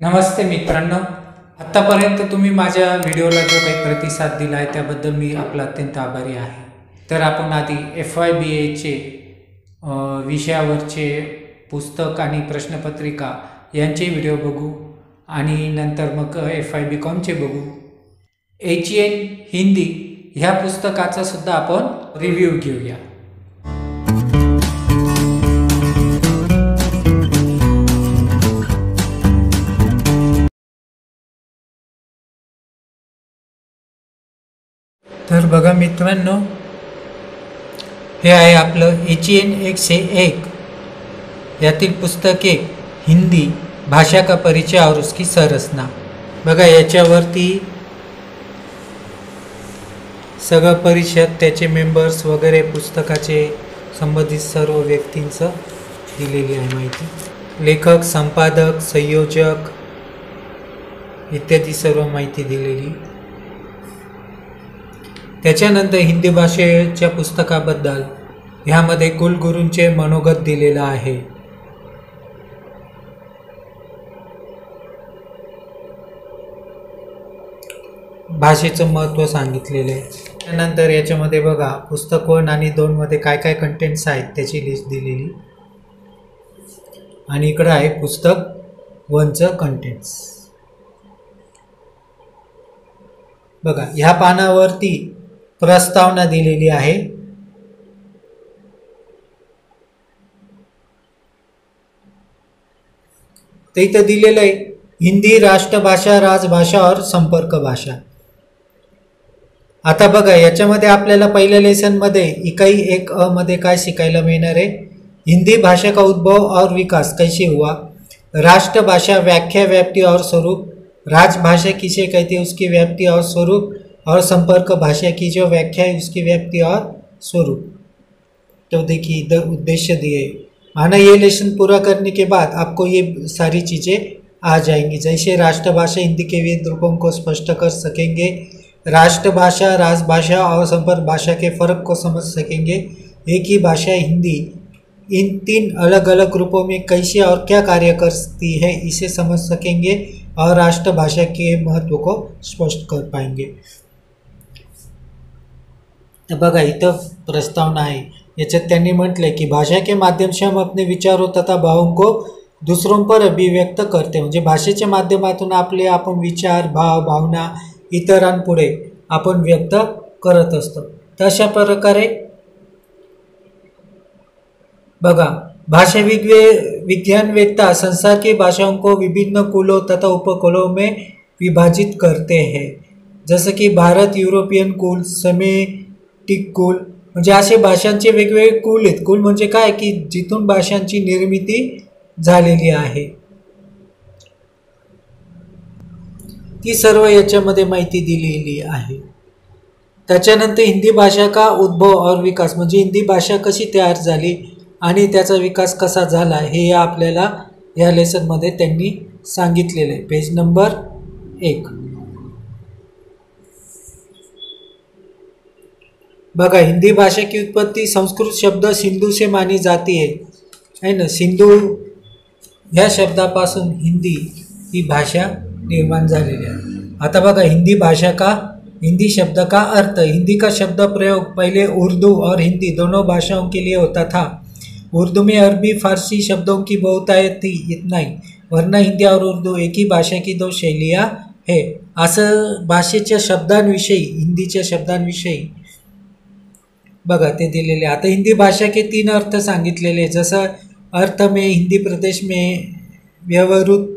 नमस्ते मित्रांनो, आत्तापर्यंत तुम्ही माझ्या व्हिडिओला जो काही प्रतिसाद दिला आहे त्याबद्दल मी आपला अत्यंत आभारी आहे. तर आपण आधी FYBAचे विषयावरचे पुस्तक आणि प्रश्नपत्रिका यांचे व्हिडिओ बघू आणि नंतर मग FYBCOMचे बघू. HN हिंदी ह्या पुस्तकाचा सुद्धा आपण रिव्ह्यू घेऊया. तर बघा मित्रांनो, हे आहे आपलं HN 101 यातील पुस्तक एक, हिंदी भाषा का परिचय और उसकी संरचना. बघा याच्यावरती सगळं परिषद, त्याचे मेंबर्स वगैरे, पुस्तकाचे संबंधित सर्व व्यक्तींचं दिलेली आहे माहिती. लेखक, संपादक, संयोजक इत्यादी सर्व माहिती दिलेली. त्याच्यानंतर हिंदी भाषेच्या पुस्तकाबद्दल ह्यामध्ये कुलगुरूंचे मनोगत दिलेलं आहे. भाषेचं महत्त्व सांगितलेलं आहे. त्यानंतर याच्यामध्ये बघा पुस्तक 1 आणि 2 मध्ये काय काय कंटेंट्स आहेत त्याची लिस्ट दिलेली, आणि इकडं आहे पुस्तक 1चं कंटेंट्स. बघा ह्या पानावरती प्रस्तावना दिलेली आहे. ते इथं दिलेलं आहे हिंदी राष्ट्रभाषा, राजभाषा और संपर्क भाषा. आता बघा याच्यामध्ये आपल्याला पहिल्या लेसनमध्ये इकाई 1 मध्ये काय शिकायला मिळणार आहे. हिंदी भाषा का उद्भव और विकास कैसे हुआ, राष्ट्रभाषा व्याख्या, व्याप्ति और स्वरूप, राजभाषा किसे कहते हैं उसकी व्याप्ति और स्वरूप, और संपर्क भाषा की जो व्याख्या है उसकी व्याप्ति और स्वरूप. तो देखिए इधर उद्देश्य दिए, माना ये लेसन पूरा करने के बाद आपको ये सारी चीज़ें आ जाएंगी. जैसे राष्ट्रभाषा हिंदी के विविध रूपों को स्पष्ट कर सकेंगे, राष्ट्रभाषा, राजभाषा और संपर्क भाषा के फर्क को समझ सकेंगे, एक ही भाषा हिंदी इन 3 अलग अलग रूपों में कैसे और क्या कार्य करती है इसे समझ सकेंगे, और राष्ट्रभाषा के महत्व को स्पष्ट कर पाएंगे. बघा इथं प्रस्तावना आहे. याच्यात त्यांनी म्हटलंय की भाषा के माध्यम से हम अपने विचारों तथा भावों को दुसरों पर अभिव्यक्त करते. म्हणजे भाषेच्या माध्यमातून आपण विचार, भाव, भावना इतरांपुढे आपण व्यक्त करत असतो. तशा प्रकारे बघा भाषा विज्ञान वेत्ता संसार की भाषाओं को विभिन्न कुलों तथा उपकुलों में विभाजित करते हैं. जसं की भारत युरोपियन कुल, सेमेटिक कुल, म्हणजे असे भाषांचे वेगवेगळे कुल आहेत. कुल म्हणजे काय की जिथून भाषांची निर्मिती झालेली आहे ती सर्व याच्यामध्ये माहिती दिलेली आहे. त्याच्यानंतर हिंदी भाषा का उद्भव और विकास, म्हणजे हिंदी भाषा कशी तयार झाली आणि त्याचा विकास कसा झाला हे आपल्याला या लेसनमध्ये त्यांनी सांगितलेलं आहे. Page number 1. बघा हिंदी भाषा की उत्पत्ति संस्कृत शब्द सिंधू से मानी जाती है ना. सिंधू ह्या शब्दापासून हिंदी ही भाषा निर्माण झालेली आहे. आता बघा हिंदी शब्द का अर्थ. हिंदी का शब्द प्रयोग पहले उर्दू और हिंदी दोनों भाषाओं के लिए होता था. उर्दू में अरबी फारसी शब्दों की बहुतायत थी, इतना ही, वरना हिंदी और उर्दू एक ही भाषा की 2 शैलियाँ है. असं भाषेच्या शब्दांविषयी, हिंदीच्या शब्दांविषयी बघा ते दिलेले. आता हिंदी भाषा के 3 अर्थ सांगितलेले. जसं अर्थ में हिंदी प्रदेश में व्यवहृत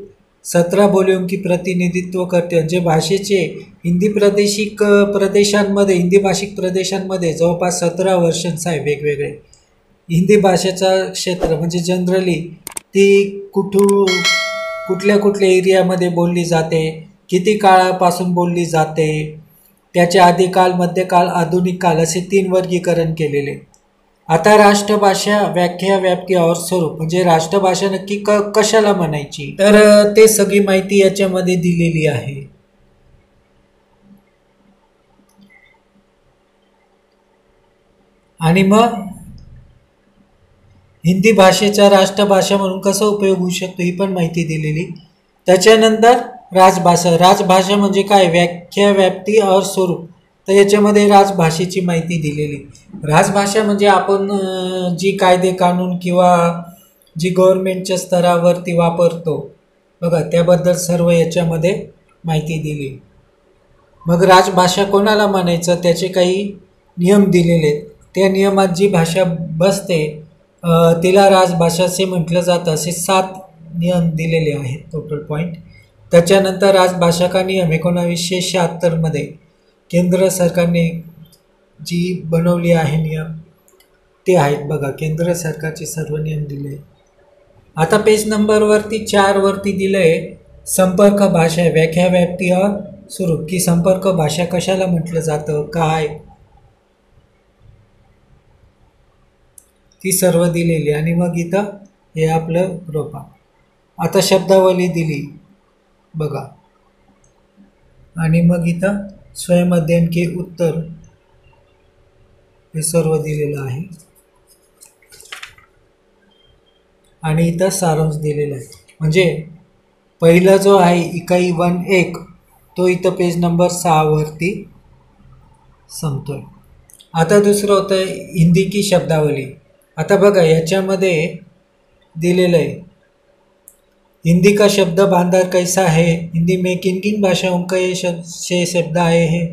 17 बोलियों की प्रतिनिधित्व करते. म्हणजे भाषेचे हिंदी प्रदेशांमध्ये, हिंदी भाषिक प्रदेशांमध्ये जवळपास 17 वर्षन्स आहे वेगवेगळे. हिंदी भाषेचा क्षेत्र म्हणजे जनरली ती कुठल्या एरियामध्ये बोलली जाते, किती काळापासून बोलली जाते, त्याचे आदिकाल, मध्यकाल, आधुनिक काल असे 3 वर्गीकरण केलेले. आता राष्ट्रभाषा व्याख्या, व्याप्ती और स्वरूप, म्हणजे राष्ट्रभाषा नक्की कशाला म्हणायची, तर ते सगळी माहिती याच्यामध्ये दिलेली आहे. आणि मग हिंदी भाषेचा राष्ट्रभाषा म्हणून कसा उपयोग होऊ शकतो ही पण माहिती दिलेली. त्याच्यानंतर राजभाषा. राजभाषा म्हणजे काय? व्याख्या, व्याप्ती और स्वरूप. तर याच्यामध्ये राजभाषेची माहिती दिलेली. राजभाषा म्हणजे आपण जी कायदे कानून किंवा जी गव्हर्नमेंटच्या स्तरावरती वापरतो बघा, त्याबद्दल सर्व याच्यामध्ये माहिती दिली. मग राजभाषा कोणाला म्हणायचं, त्याचे काही नियम दिलेले आहेत. त्या नियमात जी भाषा बसते तिला राजभाषा असे म्हटलं जातं. असे 7 नियम दिलेले आहेत टोटल पॉईंट. त्याच्यानंतर राजभाषा का नियम 1976 केंद्र सरकारने जी बनवली आहे नियम ते आहेत बघा. केंद्र सरकारचे सर्व नियम दिले. आता पेज नंबरवरती 4 वरती दिलं आहे संपर्क भाषा, व्याख्या, व्याप्ती और स्वरूप. की संपर्क भाषा कशाला म्हटलं जातं, काय, ती सर्व दिलेली. आणि मग इथं हे आपलं रोपा. आता शब्दावली दिली बघा. आणि मग इथं स्वयंअध्ययन के उत्तर हे सर्व दिलेलं आहे. आणि इथं सारांश दिलेला आहे. म्हणजे पहिला जो आहे इकाई 1.1 तो इथं पेज नंबर 6 वरती संपतोय. आता दुसरं होतं हिंदी की शब्दावली. आता बघा याच्यामध्ये दिलेलं आहे हिंदी का शब्द भांडार कैसा है, हिंदी में किन किन भाषाओं का ये शब्द आए हैं,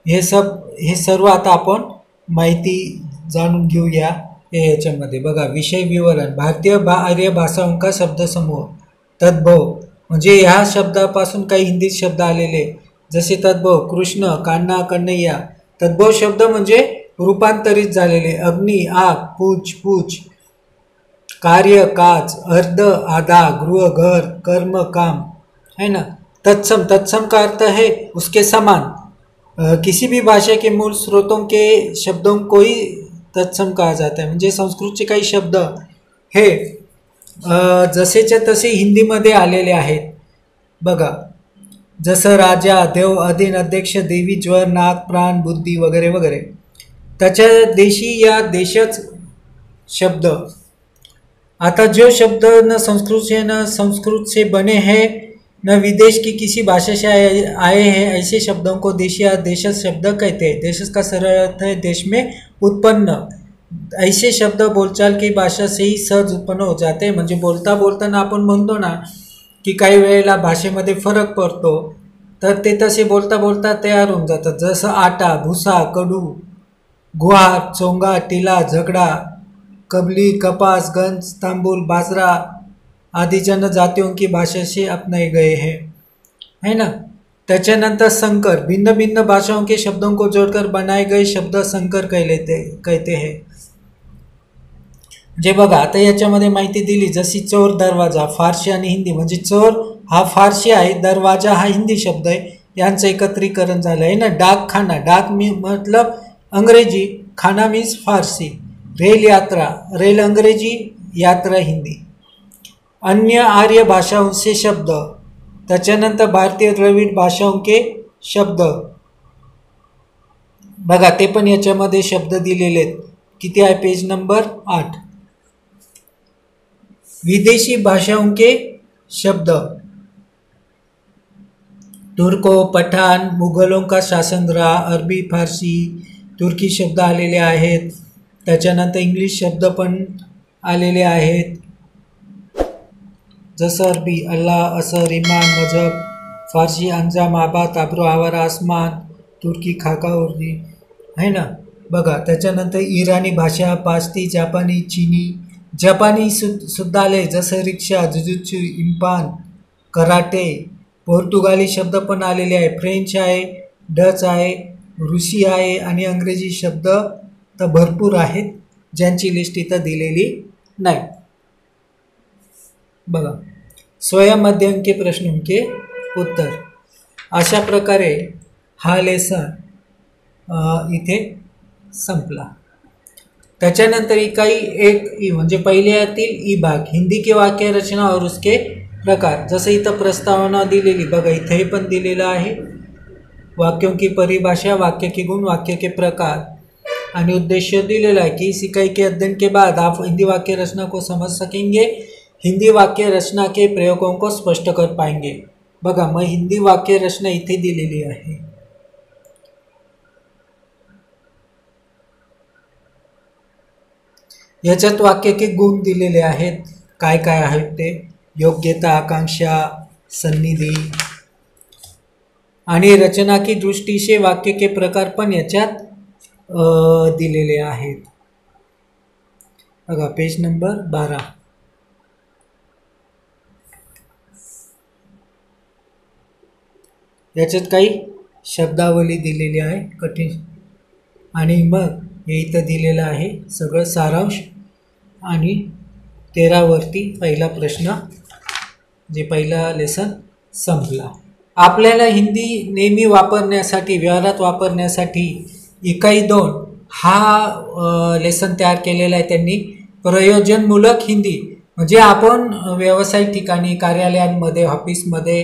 हे सर्व आता आपण माहिती जाणून घेऊया. याच्यामध्ये बघा विषय विवरण. भारतीय आर्य भाषाओं का शब्दसमूह. तद्भव म्हणजे ह्या शब्दापासून काही हिंदी शब्द आलेले जसे तद्भव कृष्ण, कान्हा, कन्हैया. तद्भव शब्द म्हणजे रूपांतरित झालेले. अग्नी, आग, पूछ, कार्य, काज, अर्ध, आधा, गृह, घर, कर्म, काम, है ना. तत्सम का अर्थ है उसके समान. किसी भी भाषा के मूल स्रोतों के शब्दों को ही तत्सम कहा जाता है. म्हणजे संस्कृतचे काही शब्द हे जसेच्या तसे हिंदीमध्ये आलेले आहेत बघा. जसं राजा, देव, अधीन, अध्यक्ष, देवी, ज्वर, नाग, प्राण, बुद्धी वगैरे वगैरे. त्याच्या देशी या देशच शब्द. आता जो शब्द न संस्कृत से बने हैं न विदेश की किसी भाषा से आए हैं, ऐसे शब्दों को देशी या देशज शब्द कहते हैं. देशज का सरल अर्थ है देश में उत्पन्न. ऐसे शब्द बोलचाल की भाषा से ही सहज उत्पन्न हो जाते हैं. म्हणजे बोलताना आपण म्हणतो ना की काही वेळेला भाषेमध्ये फरक पडतो, तर ते तसे बोलता तयार होऊन जातात. जसं आटा, भुसा, कडू, गुहार, चोंगा, टिला, झगड़ा, कबली, कपास, गंज, तांबुल, बाजरा आदि जनजातियों की भाषा से अपनाए गए हैं, है ना. त्याच्यानंतर संकर. भिन्न भिन्न भाषाओं के शब्दों को जोड़कर बनाए गए शब्द संकर कहते हैं. जे बघा आता याच्यामध्ये माहिती दिली जशी चोर, दरवाजा. फारसी आणि हिंदी म्हणजे चोर हा फारसी आहे, दरवाजा हा हिंदी शब्द आहे, यांचं एकत्रीकरण झालं आहे ना. डाकखाना. डाक मतलब अंग्रेजी, खाना मीन्स फारसी. रेल यात्रा. रेल अंग्रेजी, यात्रा हिंदी. अन्य आर्य भाषाओं से शब्द. त्याच्यानंतर भारतीय द्रविड भाषाओं के शब्द बघा, ते पण याच्यामध्ये शब्द दिलेले आहेत. किती आहे? Page number 8. विदेशी भाषाओं के शब्द. तुर्को, पठाण, मुघलों का शासन रहा. अरबी, फारसी, तुर्की शब्द आलेले आहेत. त्याच्यानंतर इंग्लिश शब्द पण आलेले आहेत. जसं अरबी अल्लाह, असर, ईमान, मजहब. फारसी अंजाम, आबाद, आबरू, आवारा, आसमान. तुर्की खाका, उर्दी, है ना. बघा त्याच्यानंतर इराणी भाषा, पास्ती, जापानी, चीनी. जपानी सुद्धा आले जसं रिक्षा, जुजुत्सु, इम्पान, कराटे. पोर्तुगाली शब्द पण आलेले आहे. फ्रेंच आहे, डच आहे, रूसी आहे आणि अंग्रेजी शब्द तर भरपूर आहेत ज्यांची लिस्ट इथं दिलेली नाही. बघा स्वयंअध्ययन के प्रश्न के उत्तर. अशा प्रकारे हा लेसन इथे संपला. त्याच्यानंतर इकाई 1 म्हणजे पहिल्यातील ई भाग. हिंदी के वाक्य रचना और उसके प्रकार. जसं इथं प्रस्तावना दिलेली बघा, इथं हे पण दिलेलं आहे. वाक्यों की परिभाषा, वाक्य के गुण, वाक्य के प्रकार आणि उद्देश्य दिलेला है कि इस इकाई के अध्ययन के बाद आप हिंदी वाक्य रचना को समझ सकेंगे हिंदी वाक्य रचना के प्रयोगों को स्पष्ट कर पाएंगे। बघा, मग हिंदी वाक्य रचना इथे दिलेली आहे। याच्यात वाक्य के गुण दिलेले आहेत, काय काय आहेत ते, योग्यता, आकांक्षा, सन्निधी आणि रचना की दृष्टि से वाक्य के प्रकार पण याच्यात दिलेले आहेत। बघा पेज नंबर 12। याच्यात काही शब्दावली दिलेली आहे कठीण, आणि मग हे इथं दिलेलं आहे सगळं सारांश, आणि 13 वरती पहिला प्रश्न, जे पहिला लेसन संपला। आपल्याला हिंदी नेहमी वापरण्यासाठी, व्यवहारात वापरण्यासाठी इकाई 2 हा लेसन तयार केलेला आहे त्यांनी। प्रयोजनमूलक हिंदी म्हणजे आपण व्यावसायिक ठिकाणी, कार्यालयांमध्ये, ऑफिसमध्ये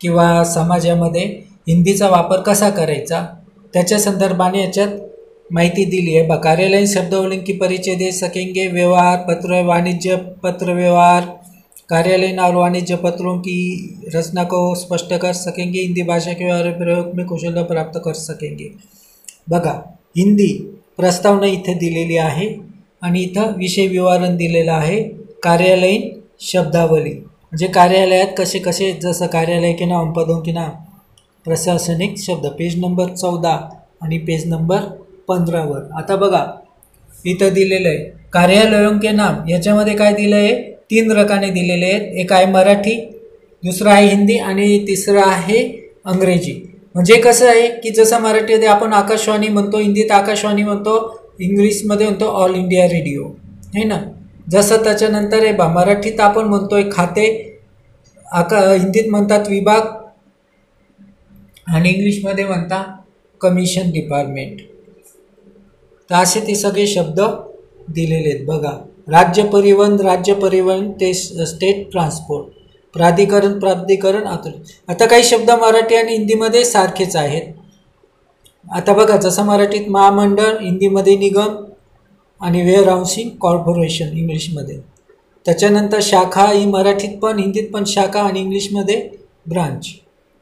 किंवा समाजामध्ये हिंदीचा वापर कसा करायचा त्याच्या संदर्भाने याच्यात माहिती दिली है। कार्यालयीन शब्दावली की परिचय दे सकेंगे, व्यवहार पत्र, वाणिज्य पत्र व्यवहार, कार्यालयीन और वाणिज्य पत्रों की रचना को स्पष्ट कर सकेंगे, हिंदी भाषा के व्यवहार प्रयोग में कुशलता प्राप्त कर सकेंगे। बघा, हिंदी प्रस्तावना इथे दिलेली आहे आणि इथं विषय विवरण दिलेलं आहे। कार्यालयीन शब्दावली म्हणजे कार्यालयात कसे कसे, जसं कार्यालय के नाम, पदों के नाम, प्रशासनिक शब्द, पेज नंबर 14 आणि पेज नंबर 15 वर। आता बघा इथं दिलेलं आहे कार्यालयों के नाम, याच्यामध्ये काय दिलं आहे, 3 रकाने दिलेले आहेत। एक आहे मराठी, दुसरा आहे हिंदी आणि तिसरा आहे अंग्रेजी। म्हणजे कसं आहे की जसं मराठीमध्ये आपण आकाशवाणी म्हणतो, हिंदीत आकाशवाणी म्हणतो, इंग्लिशमध्ये म्हणतो ऑल इंडिया रेडिओ, है ना। जसं त्याच्यानंतर आहे मराठीत आपण म्हणतोय खाते, हिंदीत म्हणतात विभाग आणि इंग्लिशमध्ये म्हणतात कमिशन डिपार्टमेंट। तर असे ते सगळे शब्द दिलेले आहेत। बघा, राज्य परिवहन ते स्टेट ट्रान्सपोर्ट, प्राधिकरण आता काही शब्द मराठी आणि हिंदीमध्ये सारखेच आहेत। आता बघा, जसं मराठीत महामंडळ, हिंदीमध्ये निगम आणि वेअर हाऊसिंग कॉर्पोरेशन इंग्लिशमध्ये। त्याच्यानंतर शाखा ही मराठीत पण हिंदीत पण शाखा आणि इंग्लिशमध्ये ब्रांच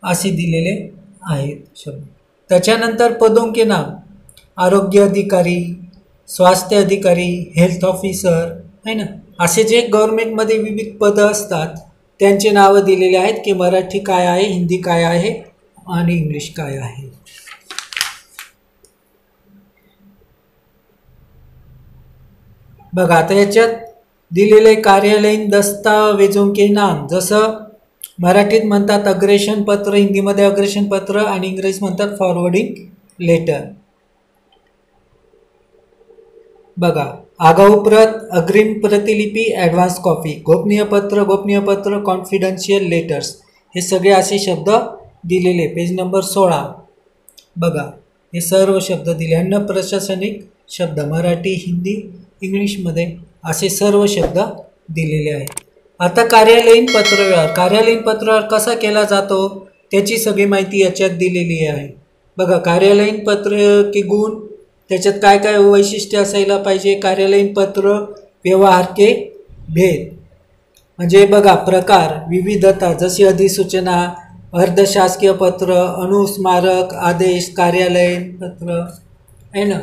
असे दिलेले आहेत शब्द। त्याच्यानंतर पदों के नाम, आरोग्य अधिकारी, स्वास्थ्य अधिकारी, हेल्थ ऑफिसर, है ना, असे जे गव्हर्नमेंटमध्ये विविध पदं असतात त्यांचे नावं दिलेले आहेत की मराठी काय आहे, हिंदी काय आहे आणि इंग्लिश काय आहे। बघा, आता याच्यात दिलेले कार्यालयीन दस्तावेजों के नाम, जसं मराठीत म्हणतात अग्रेषण पत्र, हिंदीमध्ये अग्रेषण पत्र आणि इंग्रजीत म्हणतात फॉरवर्डिंग लेटर। बघा, आगाऊ प्रत, अग्रिम प्रतिलिपी, ॲडव्हान्स कॉपी, गोपनीय पत्र, कॉन्फिडन्शियल लेटर्स, हे सगळे असे शब्द दिलेले, पेज नंबर 16। बघा, हे सर्व शब्द दिले। अन्न प्रशासनिक शब्द मराठी, हिंदी, इंग्लिशमध्ये असे सर्व शब्द दिलेले आहेत। आता कार्यालयीन पत्रव्यवहार कसा केला जातो त्याची सगळी माहिती याच्यात दिलेली आहे। बघा, कार्यालयीन पत्र के गुण, त्याच्यात काय काय वैशिष्ट्य असायला पाहिजे, कार्यालयीन पत्र व्यवहार के भेद म्हणजे बघा प्रकार, विविधता, जशी अधिसूचना, अर्धशासकीय पत्र, अनुस्मारक आदेश, कार्यालयीन पत्र, है ना।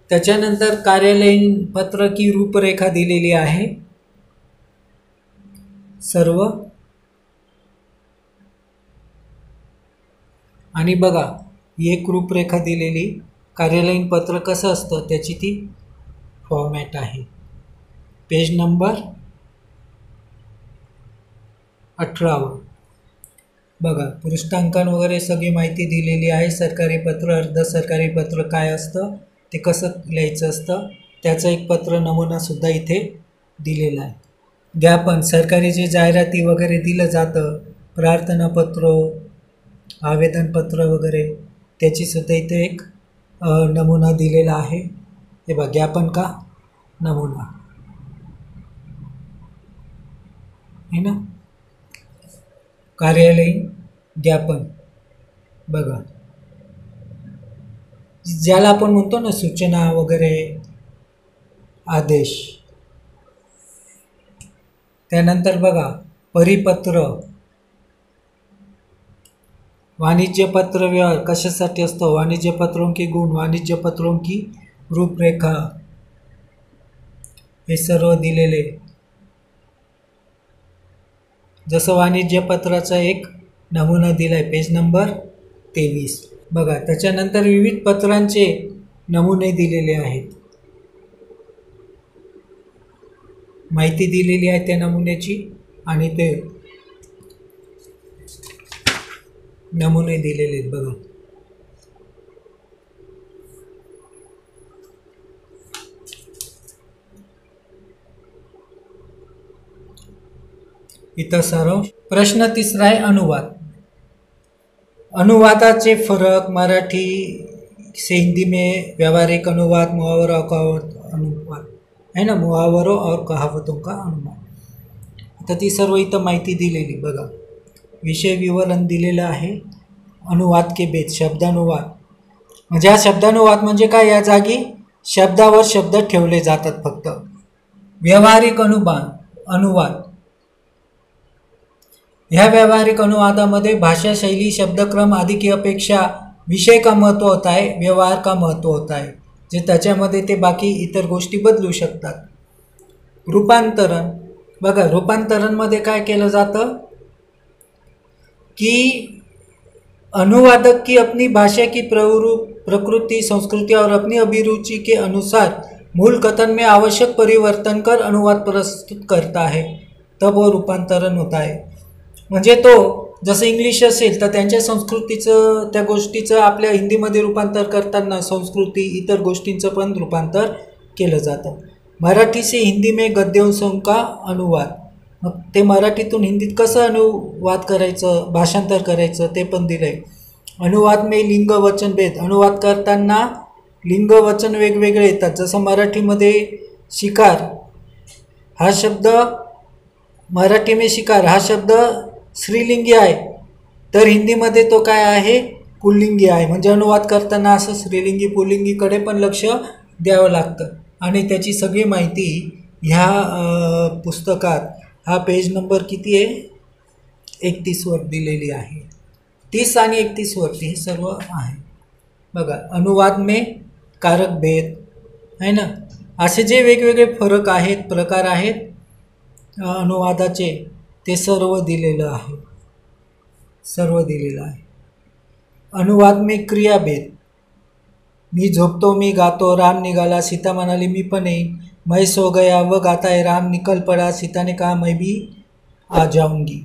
त्याच्यानंतर कार्यालयीन पत्र की रूपरेखा दिलेली आहे सर्व, आणि बघा ही एक रूपरेखा दिलेली कार्यालयीन पत्र कसं असतं त्याची ती फॉर्मॅट आहे, पेज नंबर 18 वर। बघा, पृष्ठांकन वगैरे सगळी माहिती दिलेली आहे। सरकारी पत्र, अर्ध सरकारी पत्र काय असतं, ते कसं लिहायचं असतं त्याचं एक पत्र नमुना सुद्धा इथे दिलेला आहे। ज्ञापन, सरकारी जे जाहिराती वगैरे दिलं जातं, प्रार्थनापत्र, आवेदनपत्र वगैरे, त्याची सुद्धा इथे एक नमुना दिलेला आहे। हे बघा, ज्ञापन का नमुना है ना, कार्यालयीन ज्ञापन। बघा, ज्याला आपण म्हणतो ना सूचना वगैरे, आदेश, त्यानंतर बघा परिपत्र, वाणिज्यपत्र व्यवहार कशासाठी असतो, वाणिज्यपत्रों की गुण, वाणिज्यपत्रों की रूपरेखा, हे सर्व दिलेले. जसं वाणिज्यपत्राचा एक नमुना दिलाय पेज नंबर 23. बघा त्याच्यानंतर विविध पत्रांचे नमुने दिलेले आहेत, माहिती दिलेली आहे त्या नमुन्याची आणि ते नमुने दिलेले आहेत. बघा इथं सर्व. प्रश्न तिसरा आहे अनुवाद. अनुवादाचे फरक, मराठी से हिंदी में व्यावहारिक अनुवाद, मुहावरा और अनुवाद है ना, मुहावरों और कहावतों का अनुवाद. आता ती सर्व इथं माहिती दिलेली. बघा विषय विवरण दिलेलं आहे. अनुवाद के भेद, शब्दानुवाद म्हणजे हा शब्दानुवाद म्हणजे काय, या जागी शब्दावर शब्द ठेवले जातात फक्त. व्यावहारिक अनुवाद, ह्या व्यावहारिक अनुवादामध्ये भाषा शैली, शब्दक्रम आदि की अपेक्षा विषय का महत्त्व होता है, व्यवहार का महत्त्व होता है, जे त्याच्यामध्ये ते बाकी इतर गोष्टी बदलू शकतात. रूपांतरण, बघा रूपांतरणमध्ये काय केलं जातं की अनुवादक की अपनी भाषा की प्रकृति, संस्कृति और अपनी अभिरुचि के अनुसार मूल कथन में आवश्यक परिवर्तन कर अनुवाद प्रस्तुत करता है, तब वो रूपांतरण होता है. म्हणजे तो जसं इंग्लिश असेल तर त्यांच्या संस्कृतीचं, त्या गोष्टीचं आपल्या हिंदीमध्ये रूपांतर करताना संस्कृती इतर गोष्टींचं पण रूपांतर केलं जातं. मराठी से हिंदी में गद्यांशों का अनुवाद, मग ते मराठीतून हिंदीत कसं अनुवाद करायचं, भाषांतर करायचं ते पण दिलं आहे. अनुवाद में लिंग वचन भेद, अनुवाद करताना लिंग वचन वेगवेगळे येतात. जसं मराठीमध्ये शिकार हा शब्द, मराठी में शिकार हा शब्द स्त्रीलिंगी आहे, तर हिंदीमध्ये तो काय आहे, पुल्लिंगी आहे. म्हणजे अनुवाद करताना असं स्त्रीलिंगी पुल्लिंगीकडे पण लक्ष द्यावं लागतं. आणि त्याची सगळी माहिती ह्या पुस्तकात, हा पेज नंबर किती आहे, 31 वर दिलेली आहे. 30 आणि 31 वरती हे सर्व आहे. बघा अनुवाद में कारक भेद आहे ना, असे जे वेगवेगळे फरक आहेत, प्रकार आहेत अनुवादाचे, ते सर्व दिलेलं आहे, सर्व दिलेलं आहे. अनुवाद में क्रियाभेद, मी झोपतो, मी गातो, राम निघाला, सीता म्हणाली मी पण येईन, मैं सो गया, वह गाता है, राम निकल पड़ा, सीता ने कहा मैं भी आ जाऊंगी.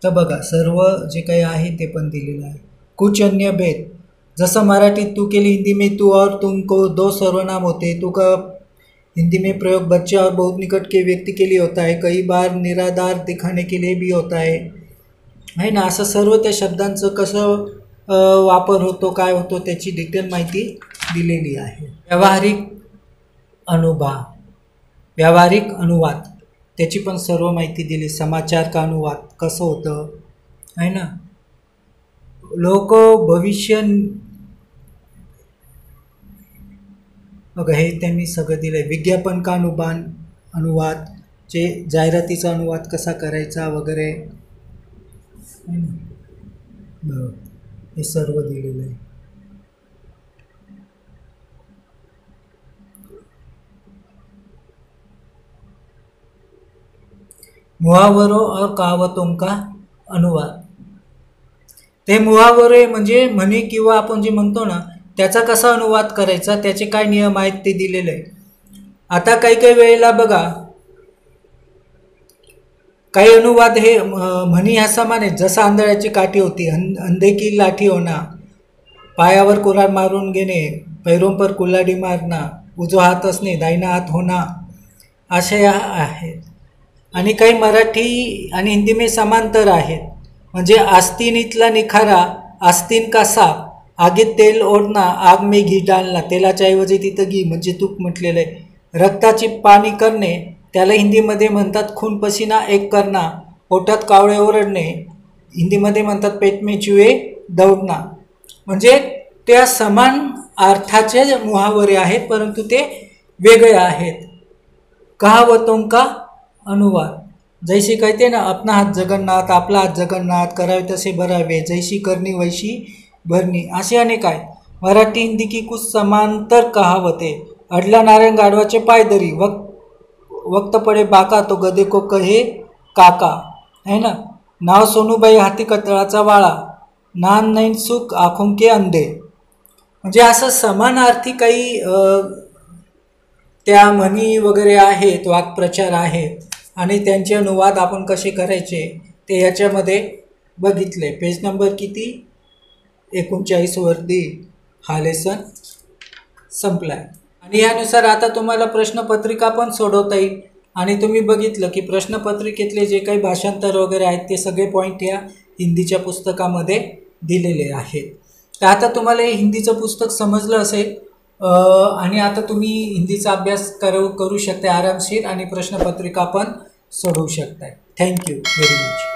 तर बघा सर्व जे काही आहे ते पण दिलेलं आहे. कुछ अन्य भेद, जसं मराठीत तू केली, हिंदी में तू और तुमको दो सर्वनाम होते, तू का हिंदी में प्रयोग बच्चे और बहुत निकट के व्यक्ति के लिए होता है, कई बार निराधार दिखाने के लिए भी होता है ना. असं सर्व त्या शब्दांचं कसं वापर होतो, काय होतो, त्याची डिटेल माहिती दिलेली आहे. व्यावहारिक अनुवाद, त्याची पण सर्व माहिती दिली. समाचार का अनुवाद कसं होतं आहे ना, लोक भविष्य, बघा हे त्यांनी सगळं दिलं आहे. विज्ञापन का अनुवाद, जे जाहिरातीचा अनुवाद कसा करायचा वगैरे, हे सर्व दिलेलं आहे. मुहावरों और कहावतों का अनुवाद, ते मुहावरे म्हणजे म्हणी किंवा आपण जे म्हणतो ना, त्याचा कसा अनुवाद करायचा, त्याचे काय नियम आहेत ते दिलेले आहे. आता काही काही वेळेला बघा काही अनुवाद हे म्हणी ह्या समान आहेत. जसं आंधळ्याची काठी होती, अंधे की लाठी होना, पायावर कुऱ्हाड मारून घेणे, पैरों पर कुल्हाडी मारना, उजवा हात असणे, दाहिना हात होना, अशा आहेत. आणि काही मराठी आणि हिंदी में समांतर आहेत. म्हणजे आस्तीन इथला निखारा, आस्तीन का साप, आगीत तेल ओढणा, आग में घी डालना, तेलाच्या ऐवजी तिथं घी म्हणजे तूप म्हटलेलं आहे. रक्ताची पाणी करणे, त्याला हिंदीमध्ये म्हणतात खून पसीना एक करना. पोटात कावळे ओरडणे, हिंदीमध्ये म्हणतात पेट में चूहे दौडना. म्हणजे त्या समान अर्थाचे मुहावरे आहेत, परंतु ते वेगळे आहेत। कहावतों का अनुवाद, जैसे कहते ना अपना हात जगन्नाथ, आपला हात जगन्नाथ, करावे तसे भरावे, जैसी करनी वैसी भरनी, असे अनेक आहेत। मराठी हिंदी की कुछ समांतर कहावतें, अडला नारायण गाढवाचे पाय धरी, वक्त पडे बाका तो गधे को कहे काका, है ना। नाव सोनूबाई हाती कतळाचा वाळा, नान नैन सुख आँखों के अंधे, म्हणजे असं समानार्थी काही त्या म्हणी वगैरे आहेत, वाक्प्रचार आहेत आणि त्यांचे अनुवाद आपण कसे करायचे ते याच्यामध्ये बघितले। पेज नंबर किती 39 वरती हा लेसन संपलाय। आणि यानुसार आता तुम्हाला प्रश्नपत्रिका पण सोडवता येईल। आणि तुम्ही बघितलं की प्रश्नपत्रिकेतले जे काही भाषांतर वगैरे आहेत ते सगळे पॉईंट या हिंदीच्या पुस्तकामध्ये दिलेले आहेत। तर आता तुम्हाला हे हिंदीचं पुस्तक समजलं असेल आणि आता तुम्ही हिंदीचा अभ्यास करू शकता आरामशीर आणि प्रश्नपत्रिका पण सोडवू शकताय। Thank you very much.